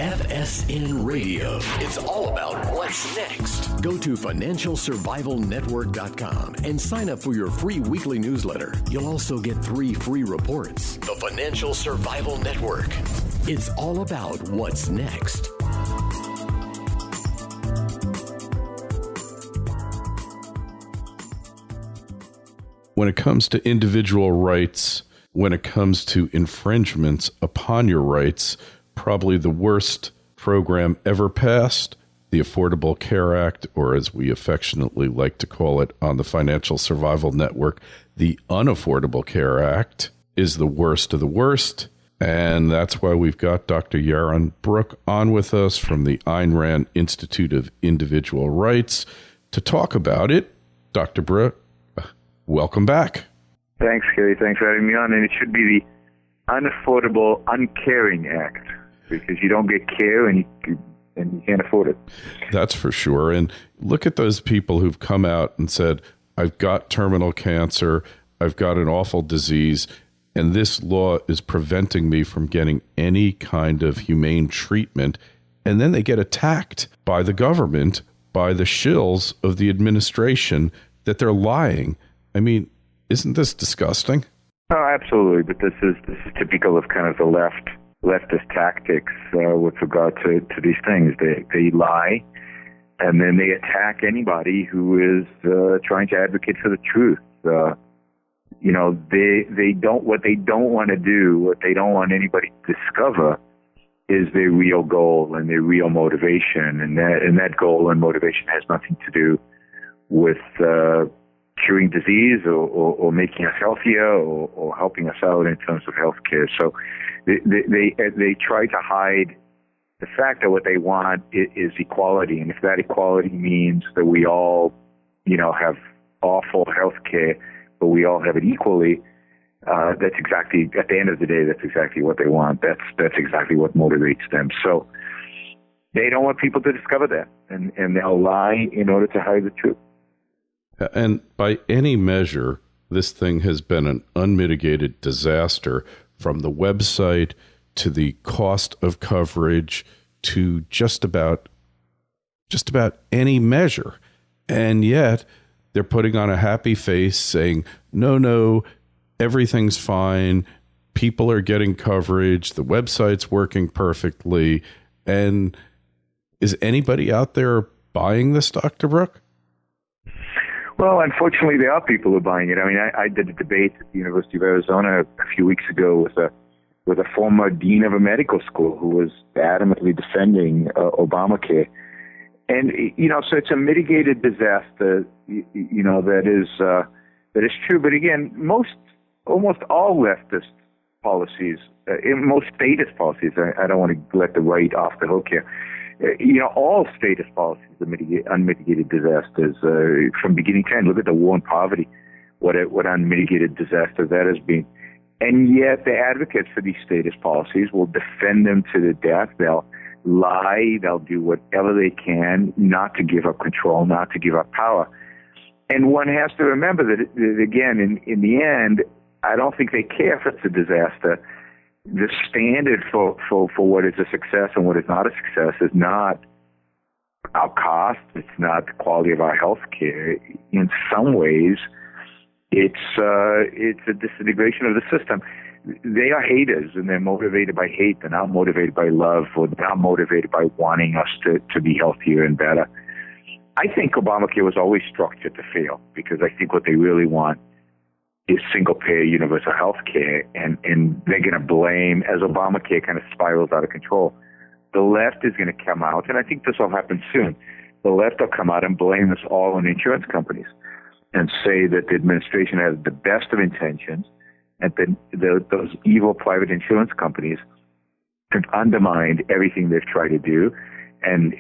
FSN Radio. It's all about what's next. Go to financialsurvivalnetwork.com and sign up for your free weekly newsletter. You'll also get 3 free reports. The Financial Survival Network. It's all about what's next. When it comes to individual rights, when it comes to infringements upon your rights, probably the worst program ever passed, the Affordable Care Act, or as we affectionately like to call it on the Financial Survival Network, the Unaffordable Care Act, is the worst of the worst. And that's why we've got Dr. Yaron Brook on with us from the Ayn Rand Institute of Individual Rights to talk about it. Dr. Brook, welcome back. Thanks, Kerry. Thanks for having me on. And it should be the Unaffordable Uncaring Act, because you don't get care and you can't afford it. That's for sure. And look at those people who've come out and said, I've got terminal cancer, I've got an awful disease, and this law is preventing me from getting any kind of humane treatment. And then they get attacked by the government, by the shills of the administration, that they're lying. I mean, isn't this disgusting? Oh, absolutely. But this is typical of kind of the leftist tactics with regard to these things. They lie, and then they attack anybody who is trying to advocate for the truth. They don't. What they don't want to do, what they don't want anybody to discover, is their real goal and their real motivation, and that goal and motivation has nothing to do with curing disease or making us healthier or helping us out in terms of healthcare. So they try to hide the fact that what they want is equality, and if that equality means that we all, have awful healthcare, but we all have it equally, that's exactly, at the end of the day, that's exactly what they want. That's exactly what motivates them. So they don't want people to discover that, and they'll lie in order to hide the truth. And by any measure, this thing has been an unmitigated disaster, from the website to the cost of coverage to just about any measure. And yet they're putting on a happy face saying, no, everything's fine. People are getting coverage. The website's working perfectly. And is anybody out there buying this, Dr. Brook? Well, unfortunately, there are people who are buying it. I mean, I did a debate at the University of Arizona a few weeks ago with a former dean of a medical school who was adamantly defending Obamacare. And, so it's a mitigated disaster, that is true. But again, almost all leftist policies, most statist policies, I don't want to let the right off the hook here, all statist policies are unmitigated disasters from beginning to end. Look at the war on poverty, what unmitigated disaster that has been. And yet the advocates for these statist policies will defend them to the death. They'll lie. They'll do whatever they can not to give up control, not to give up power. And one has to remember that again, in the end, I don't think they care if it's a disaster. The standard for what is a success and what is not a success is not our cost. It's not the quality of our health care. In some ways, it's a disintegration of the system. They are haters, and they're motivated by hate. They're not motivated by love, or they're not motivated by wanting us to be healthier and better. I think Obamacare was always structured to fail, because I think what they really want is single-payer universal health care, and they're going to blame, as Obamacare kind of spirals out of control, the left is going to come out, and I think this will happen soon. The left will come out and blame us all on insurance companies and say that the administration has the best of intentions, and then those evil private insurance companies have undermined everything they've tried to do, and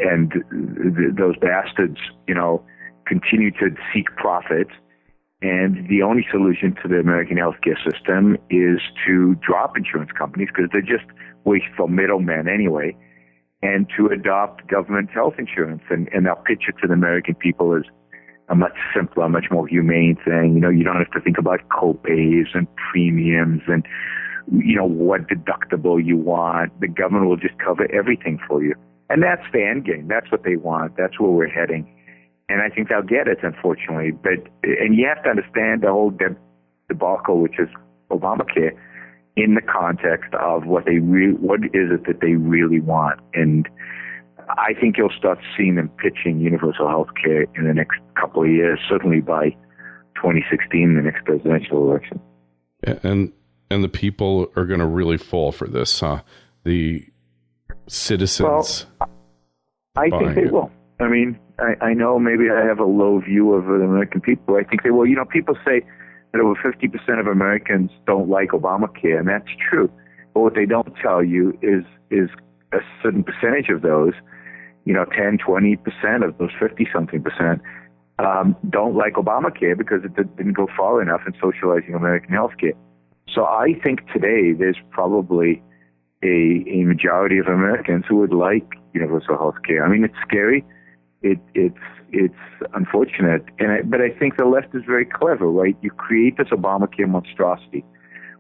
those bastards, continue to seek profits. And the only solution to the American healthcare system is to drop insurance companies, because they're just wasteful middlemen anyway, and to adopt government health insurance. And they'll pitch it to the American people as a much simpler, much more humane thing. You don't have to think about co-pays and premiums and what deductible you want. The government will just cover everything for you. And that's the end game. That's what they want. That's where we're heading. And I think they'll get it, unfortunately. And you have to understand the whole debacle, which is Obamacare, in the context of what is it that they really want. And I think you'll start seeing them pitching universal health care in the next couple of years, certainly by 2016, the next presidential election. And the people are going to really fall for this, huh? The citizens. Well, I think they will. I mean, I know maybe I have a low view of the American people. I think they will. People say that over 50% of Americans don't like Obamacare, and that's true. But what they don't tell you is a certain percentage of those, 10, 20% of those 50-something percent, don't like Obamacare because it didn't go far enough in socializing American healthcare. So I think today there's probably a majority of Americans who would like universal health care. I mean, it's scary. It's unfortunate. But I think the left is very clever, right? You create this Obamacare monstrosity,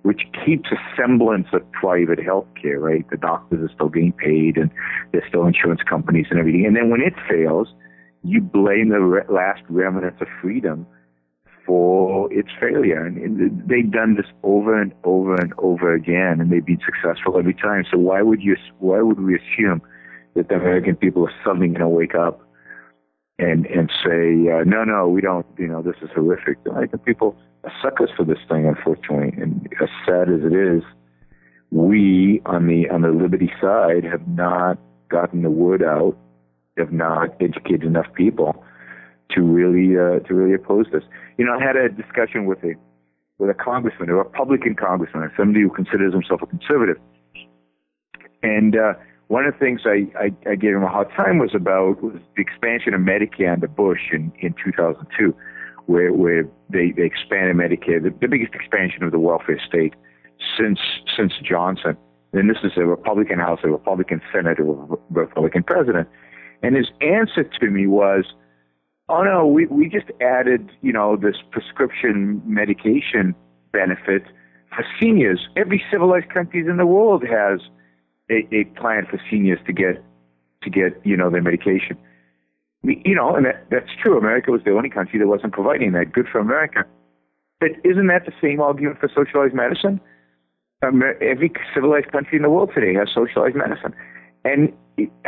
which keeps a semblance of private health care, right? The doctors are still getting paid and there's still insurance companies and everything. And then when it fails, you blame the last remnants of freedom for its failure. And they've done this over and over and over again, and they've been successful every time. So why would we assume that the American people are suddenly going to wake up and say, no, we don't, this is horrific? I think people are suckers for this thing, unfortunately. And as sad as it is, we on the liberty side have not gotten the word out, have not educated enough people to really oppose this. I had a discussion with a congressman, a Republican congressman, somebody who considers himself a conservative. And one of the things I gave him a hard time was the expansion of Medicare under Bush in 2002, where they expanded Medicare, the biggest expansion of the welfare state since Johnson. And this is a Republican House, a Republican Senate, a Republican president. And his answer to me was, oh no, we just added, this prescription medication benefit for seniors. Every civilized country in the world has a plan for seniors to get their medication. And that's true. America was the only country that wasn't providing that. Good for America. But isn't that the same argument for socialized medicine? Every civilized country in the world today has socialized medicine. And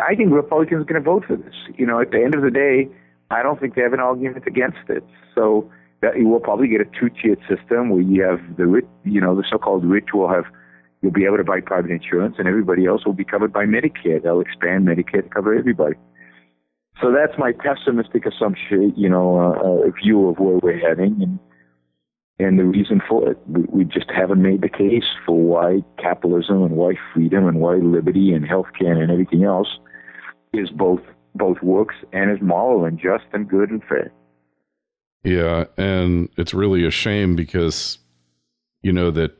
I think Republicans are going to vote for this. At the end of the day, I don't think they have an argument against it. So that we'll probably get a two-tiered system where you have the so-called rich you'll be able to buy private insurance, and everybody else will be covered by Medicare. They'll expand Medicare to cover everybody. So that's my pessimistic assumption, view of where we're heading, and the reason for it. We just haven't made the case for why capitalism and why freedom and why liberty and healthcare and everything else is both works and is moral and just and good and fair. Yeah, and it's really a shame because that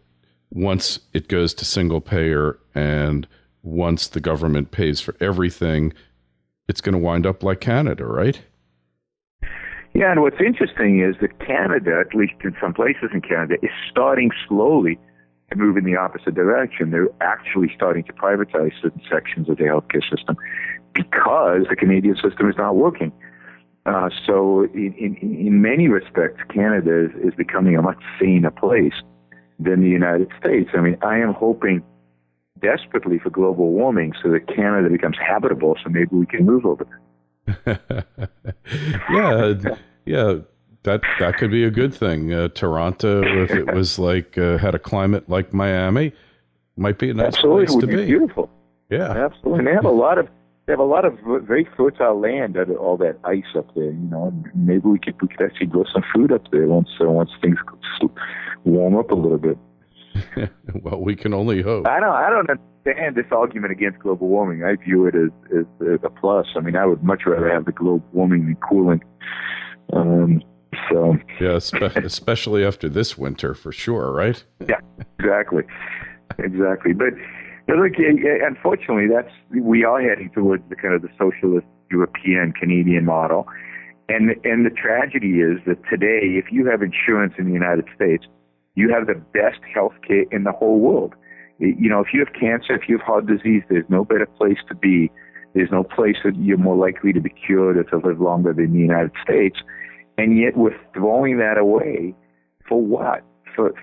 once it goes to single payer and once the government pays for everything, it's going to wind up like Canada, right? Yeah, and what's interesting is that Canada, at least in some places in Canada, is starting slowly to move in the opposite direction. They're actually starting to privatize certain sections of the healthcare system because the Canadian system is not working. So in many respects, Canada is becoming a much saner place than the United States. I mean, I am hoping desperately for global warming so that Canada becomes habitable, so maybe we can move over there. Yeah, that could be a good thing. Toronto, if it was had a climate like Miami, might be a nice place to be. It would be beautiful. Yeah, absolutely. And they have a lot of very fertile land under all that ice up there. Maybe we could actually grow some food up there once things warm up a little bit. Well, we can only hope. I don't understand this argument against global warming. I view it as a plus. I mean, I would much rather have the global warming than cooling. Yeah, especially after this winter, for sure, right? Yeah, exactly. But look, unfortunately, we are heading towards the kind of the socialist European Canadian model, and the tragedy is that today, if you have insurance in the United States, you have the best health care in the whole world. If you have cancer, if you have heart disease, there's no better place to be. There's no place that you're more likely to be cured or to live longer than the United States. And yet we're throwing that away for what? For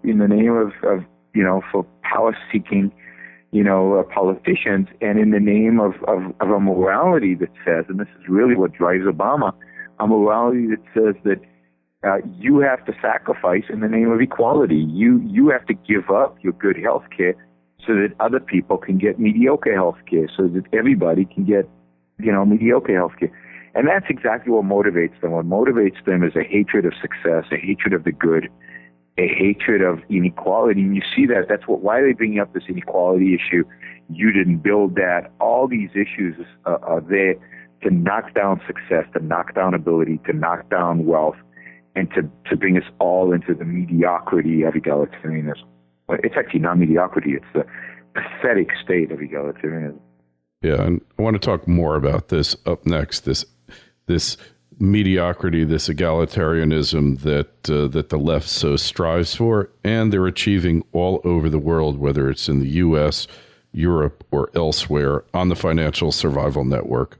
in the name of for power-seeking, politicians, and in the name of a morality that says, and this is really what drives Obama, a morality that says that you have to sacrifice in the name of equality. You have to give up your good health care so that other people can get mediocre health care, so that everybody can get, mediocre health care. And that's exactly what motivates them. What motivates them is a hatred of success, a hatred of the good, a hatred of inequality. And you see that. That's why are they bringing up this inequality issue? You didn't build that. All these issues are there to knock down success, to knock down ability, to knock down wealth, and to bring us all into the mediocrity of egalitarianism. Well, it's actually not mediocrity. It's the pathetic state of egalitarianism. Yeah, and I want to talk more about this up next, this mediocrity, this egalitarianism that the left so strives for, and they're achieving all over the world, whether it's in the U.S., Europe, or elsewhere, on the Financial Survival Network.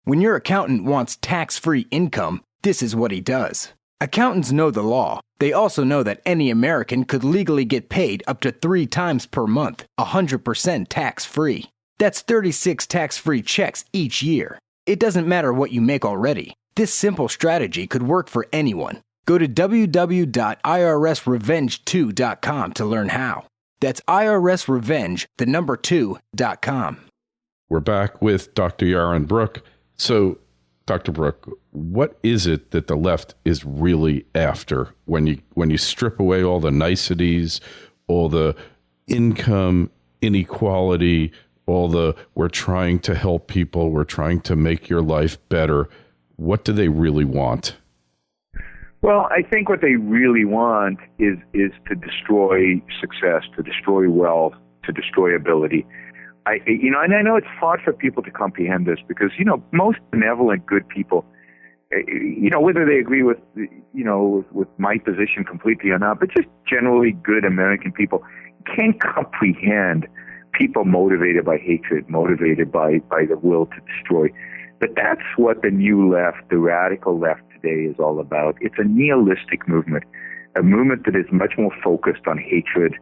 When your accountant wants tax-free income, this is what he does. Accountants know the law. They also know that any American could legally get paid up to 3 times per month, 100% tax-free. That's 36 tax-free checks each year. It doesn't matter what you make already. This simple strategy could work for anyone. Go to www.irsrevenge2.com to learn how. That's irsrevenge2.com. We're back with Dr. Yaron Brook. So, Dr. Brook, what is it that the left is really after when you strip away all the niceties, all the income inequality, all the we're trying to help people, we're trying to make your life better? What do they really want? Well, I think what they really want is to destroy success, to destroy wealth, to destroy ability. And I know it's hard for people to comprehend this because, most benevolent, good people, whether they agree with my position completely or not, but just generally good American people can't comprehend people motivated by hatred, motivated by the will to destroy. But that's what the new left, the radical left today is all about. It's a nihilistic movement, a movement that is much more focused on hatred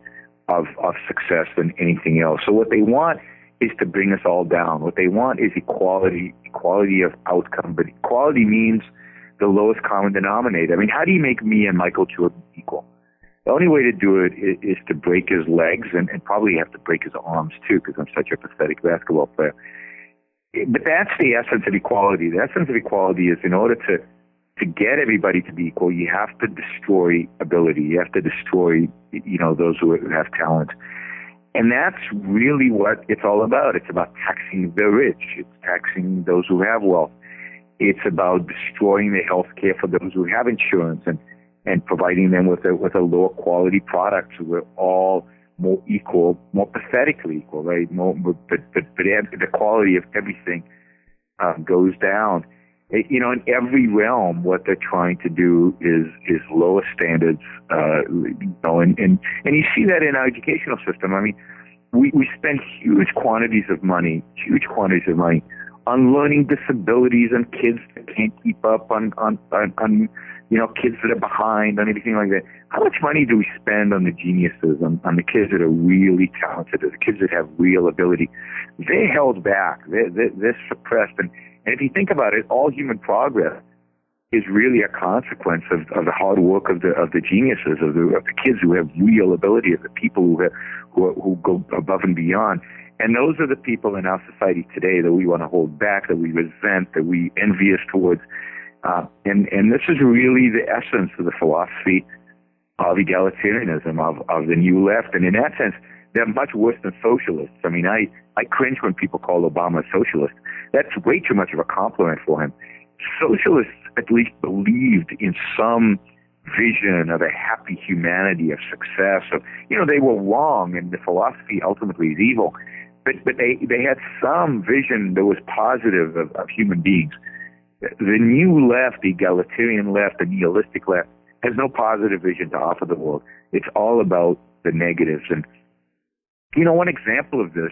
of success than anything else. So what they want is to bring us all down. What they want is equality of outcome. But equality means the lowest common denominator. I mean, how do you make me and Michael Jordan equal? The only way to do it is to break his legs and probably have to break his arms too, because I'm such a pathetic basketball player. But that's the essence of equality. The essence of equality is in order to get everybody to be equal, you have to destroy ability. You have to destroy, those who have talent. And that's really what it's all about. It's about taxing the rich. It's taxing those who have wealth. It's about destroying the health care for those who have insurance and providing them with a lower quality product so we're all more equal, more pathetically equal, right? But the quality of everything goes down. In every realm, what they're trying to do is lower standards, and you see that in our educational system. I mean, we spend huge quantities of money on learning disabilities and kids that can't keep up, on kids that are behind, on everything like that. How much money do we spend on the geniuses, on the kids that are really talented, the kids that have real ability? They're held back. They're suppressed. And if you think about it, all human progress is really a consequence of the hard work of the geniuses, of the kids who have real ability, of the people who go above and beyond. And those are the people in our society today that we want to hold back, that we resent, that we envious towards. And this is really the essence of the philosophy of egalitarianism, of the new left. And in that sense, they're much worse than socialists. I mean, I cringe when people call Obama a socialist. That's way too much of a compliment for him. Socialists at least believed in some vision of a happy humanity, of success. Of, they were wrong, and the philosophy ultimately is evil. But they had some vision that was positive of human beings. The new left, the egalitarian left, the nihilistic left, has no positive vision to offer the world. It's all about the negatives. And One example of this,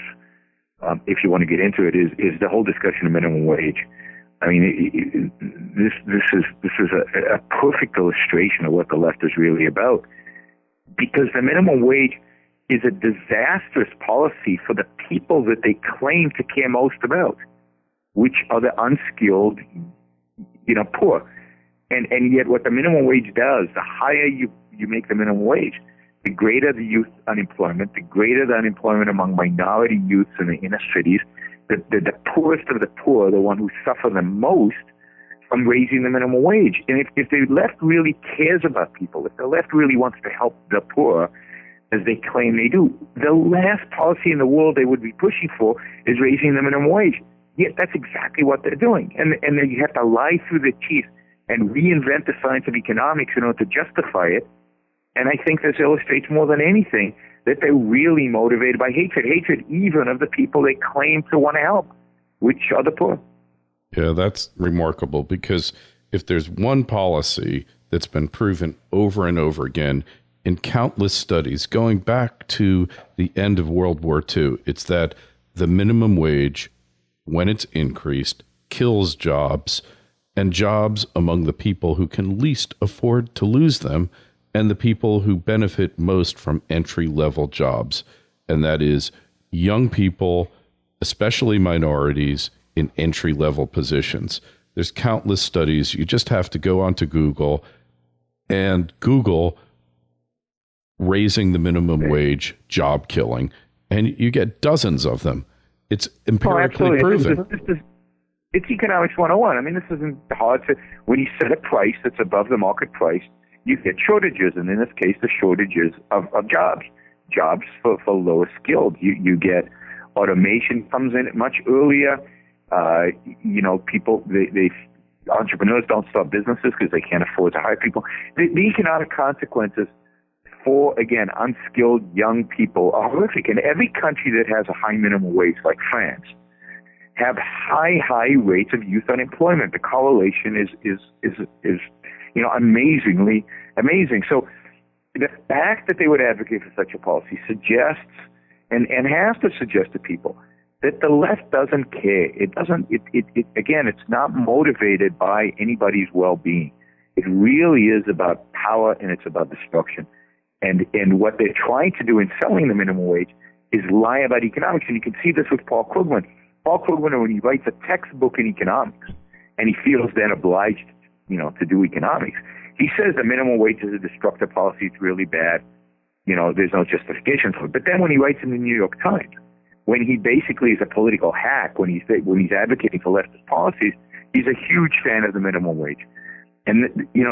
if you want to get into it, is the whole discussion of minimum wage. I mean, this is a perfect illustration of what the left is really about, because the minimum wage is a disastrous policy for the people that they claim to care most about, which are the unskilled, poor. And yet what the minimum wage does, the higher you make the minimum wage, the greater the youth unemployment, the greater the unemployment among minority youths in the inner cities, the poorest of the poor, the one who suffer the most from raising the minimum wage. And if the left really cares about people, if the left really wants to help the poor, as they claim they do, the last policy in the world they would be pushing for is raising the minimum wage. Yet that's exactly what they're doing. And then you have to lie through their teeth and reinvent the science of economics in order to justify it. And I think this illustrates more than anything that they're really motivated by hatred even of the people they claim to want to help, which are the poor. Yeah, that's remarkable, because if there's one policy that's been proven over and over again in countless studies going back to the end of World War II, it's that the minimum wage, when it's increased, kills jobs, and jobs among the people who can least afford to lose them, and the people who benefit most from entry-level jobs. And that is young people, especially minorities, in entry-level positions. There's countless studies. You just have to go onto Google and Google raising the minimum wage job killing, and you get dozens of them. It's empirically proven. It's economics 101. I mean, this isn't hard to, when you set a price that's above the market price, you get shortages, and in this case, the shortages of jobs for lower skilled. You get automation comes in much earlier. People, entrepreneurs don't start businesses because they can't afford to hire people. The economic consequences for, again, unskilled young people are horrific. And every country that has a high minimum wage, like France, have high rates of youth unemployment. The correlation is amazingly amazing. So the fact that they would advocate for such a policy suggests, and has to suggest to people, that the left doesn't care. It doesn't. Again, it's not motivated by anybody's well-being. It really is about power, and it's about destruction. And what they're trying to do in selling the minimum wage is lie about economics. And you can see this with Paul Krugman. Paul Krugman, when he writes a textbook in economics, and he feels then obliged, to do economics, he says the minimum wage is a destructive policy. It's really bad. There's no justification for it. But then when he writes in the New York Times, when he basically is a political hack, when he's advocating for leftist policies, he's a huge fan of the minimum wage. And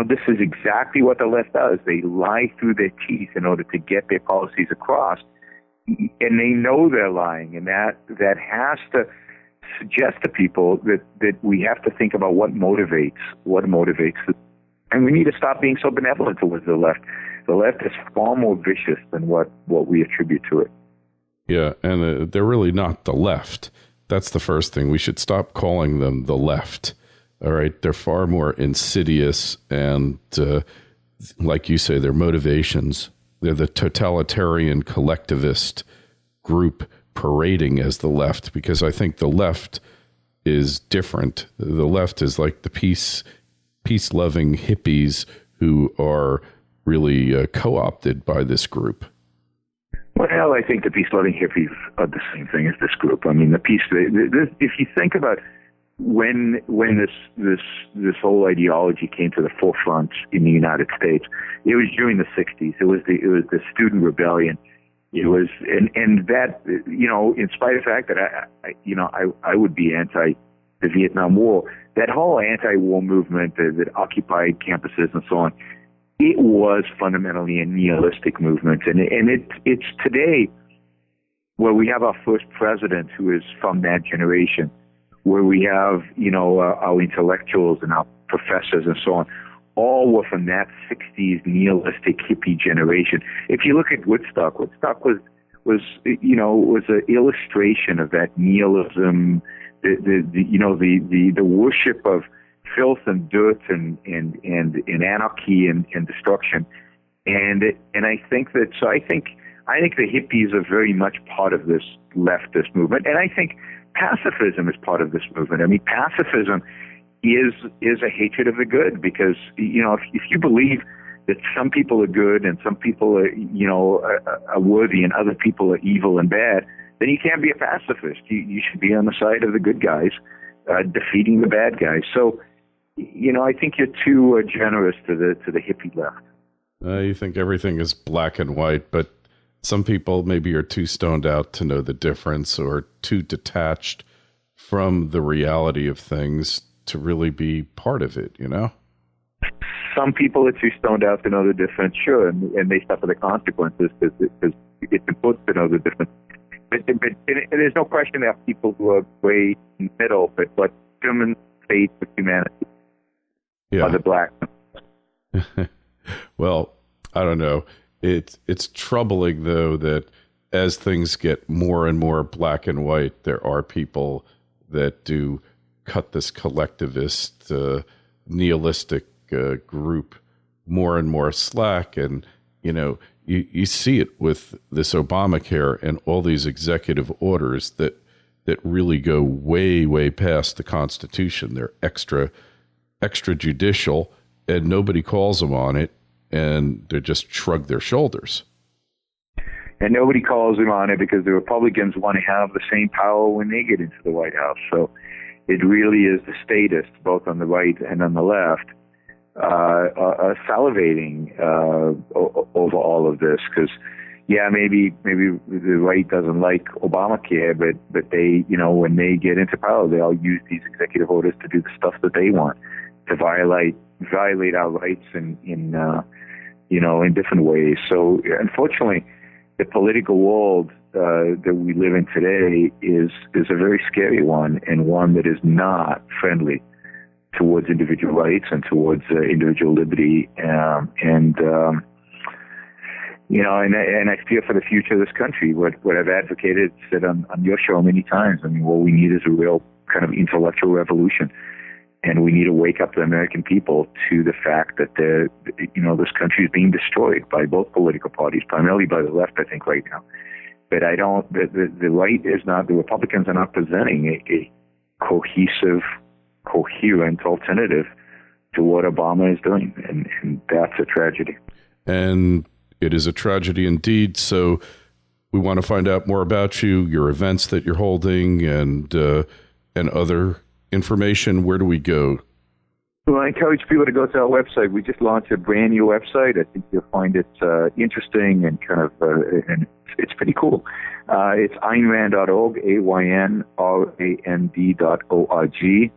this is exactly what the left does. They lie through their teeth in order to get their policies across, and they know they're lying, and that has to suggest to people that we have to think about what motivates and we need to stop being so benevolent towards the left. The left is far more vicious than what we attribute to it. Yeah, and they're really not the left. That's the first thing. We should stop calling them the left. All right, they're far more insidious, and like you say, their motivations. They're the totalitarian collectivist group parading as the left, because I think the left is different. The left is like the peace-loving hippies who are really co-opted by this group. Well, I think the peace-loving hippies are the same thing as this group. I mean, if you think about when this whole ideology came to the forefront in the United States, it was during the 60s. It was the student rebellion. It was, and that, in spite of the fact that I would be anti the Vietnam War, that whole anti-war movement that occupied campuses and so on, it was fundamentally a nihilistic movement. And it's today where we have our first president who is from that generation, where we have, our intellectuals and our professors and so on, all were from that 60s nihilistic hippie generation. If you look at Woodstock was an illustration of that nihilism, the worship of filth and dirt and anarchy and destruction. And I think I think the hippies are very much part of this leftist movement, and I think pacifism is part of this movement. I mean, pacifism is a hatred of the good, because, you know, if you believe that some people are good and some people are, you know, are worthy and other people are evil and bad, then you can't be a pacifist. You should be on the side of the good guys, defeating the bad guys. So, you know, I think you're too generous to the hippie left. You think everything is black and white, but some people maybe are too stoned out to know the difference, or too detached from the reality of things to really be part of it, you know? Some people are too stoned out to know the difference, sure, and they suffer the consequences because it's important to know the difference. But there's no question there are people who are way in the middle, but what human fate of humanity are the black. Well, I don't know. It's troubling, though, that as things get more and more black and white, there are people that do cut this collectivist, nihilistic group more and more slack. And, you know, you see it with this Obamacare and all these executive orders that really go way, way past the Constitution. They're extrajudicial, and nobody calls them on it, and they just shrug their shoulders. And nobody calls them on it because the Republicans want to have the same power when they get into the White House. So it really is the statists, both on the right and on the left, are salivating over all of this. Because, yeah, maybe the right doesn't like Obamacare, but they, you know, when they get into power, they'll use these executive orders to do the stuff that they want, to violate our rights in different ways. So unfortunately, the political world that we live in today is a very scary one, and one that is not friendly towards individual rights and towards individual liberty. And I fear for the future of this country. What I've advocated, said on your show many times. I mean, what we need is a real kind of intellectual revolution. And we need to wake up the American people to the fact that this country is being destroyed by both political parties, primarily by the left, I think, right now. But the right is not, the Republicans are not presenting a cohesive, coherent alternative to what Obama is doing. And that's a tragedy. And it is a tragedy indeed. So we want to find out more about you, your events that you're holding, and other information. Where do we go? Well, I encourage people to go to our website. We just launched a brand new website. I think you'll find it interesting and kind of, and it's pretty cool. It's aynrand.org, AYNRAND.org.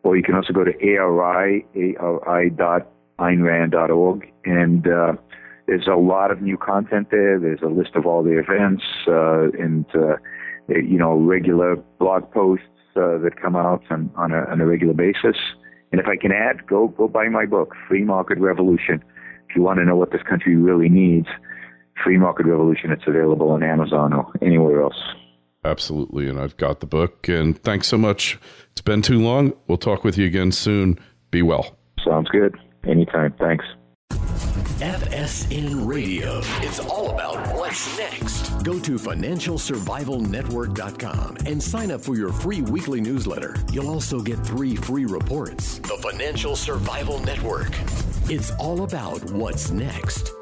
Or you can also go to ARI.aynrand.org. And there's a lot of new content there. There's a list of all the events and regular blog posts that come out on a regular basis. And if I can add, go buy my book, Free Market Revolution. If you want to know what this country really needs, Free Market Revolution, it's available on Amazon or anywhere else. Absolutely, and I've got the book. And thanks so much. It's been too long. We'll talk with you again soon. Be well. Sounds good. Anytime. Thanks. FSN Radio. It's all about what's next. Go to financialsurvivalnetwork.com and sign up for your free weekly newsletter. You'll also get 3 free reports. The Financial Survival Network. It's all about what's next.